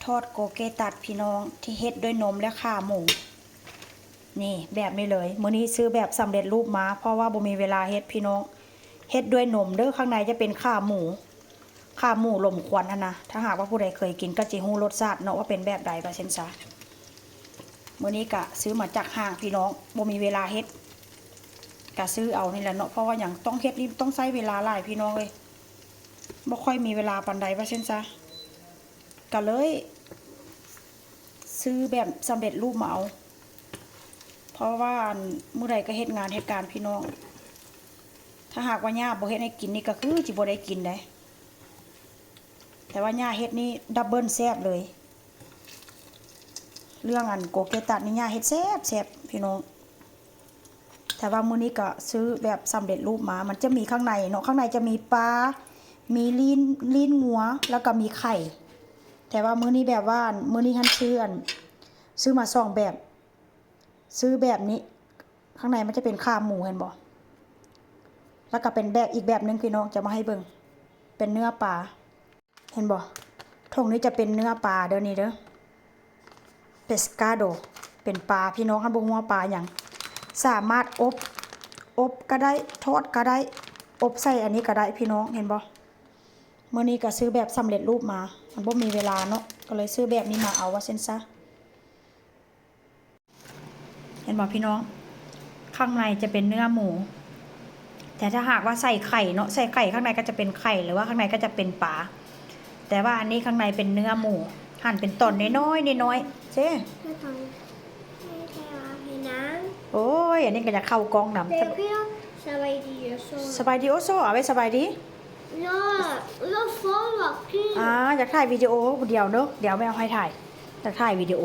ทอดโกเกตัดพี่น้องที่เฮ็ดด้วยนมและข่าหมูนี่แบบนี้เลยมื้อนี้ซื้อแบบสำเร็จรูปมาเพราะว่าบ่มีเวลาเฮ็ดพี่น้องเฮ็ดด้วยนมเด้อข้างในจะเป็นข่าหมูลมควันนะถ้าหากว่าผู้ใดเคยกินก็จะรู้รสชาติเนาะว่าเป็นแบบใดว่าเช่นซะมื้อนี้ก็ซื้อมาจากห้างพี่น้องบ่มีเวลาเฮ็ดก็ซื้อเอานี่แหละเนาะเพราะว่าหยังต้องเฮ็ดนี่ต้องใช้เวลาหลายพี่น้องเลยบ่ค่อยมีเวลาปานใดว่าเช่นซะก็เลยซื้อแบบสำเร็จรูปมาเอาเพราะว่าเมื่อใดก็เฮ็ดงานเหตุการณ์พี่น้องถ้าหากว่าย่าบ่เฮ็ดให้กินนี่ก็คือสิบ่ได้กินได้แต่ว่าย่าเฮ็ดนี่ดับเบิลแซ่บเลยเรื่องอันโกเกตัดนี่ย่าเฮ็ดแซ่บพี่น้องแต่ว่ามื้อนี้ก็ซื้อแบบสำเร็จรูปมามันจะมีข้างในเนาะข้างในจะมีปลามีลิ้นงัวแล้วก็มีไข่แต่ว่ามื้อนี้แบบว่ามื้อนี้ท่านซื้อมา2แบบซื้อแบบนี้ข้างในมันจะเป็นขาหมูเห็นบ่แล้วก็เป็นแบบอีกแบบนึงพี่น้องจะมาให้เบิ่งเป็นเนื้อปลาเห็นบ่ถุงนี้จะเป็นเนื้อปลาเด้อนี่เด้อเปสกาโดเป็นปลาพี่น้องคันบ่ฮู้ว่าปลาหยังสามารถอบก็ได้ทอดก็ได้อบใส่อันนี้ก็ได้พี่น้องเห็นบ่มื้อนี้ก็ซื้อแบบสำเร็จรูปมามันบ่มีเวลาเนาะก็เลยซื้อแบบนี้มาเอาว่าเส้นซะเห็นบ่พี่น้องข้างในจะเป็นเนื้อหมูแต่ถ้าหากว่าใส่ไข่เนาะใส่ไข่ข้างในก็จะเป็นไข่หรือว่าข้างในก็จะเป็นปลาแต่ว่าอันนี้ข้างในเป็นเนื้อหมูหั่นเป็นตอนน้อยๆเจ๊โอ้ยอันนี้ก็จะเข้ากองน้ำสบายดีโอโซเอาไว้สบายดีอยากถ่ายวิดีโอเดียวเนอะเดี๋ยวไม่เอาให้ถ่ายอยากถ่ายวิดีโอ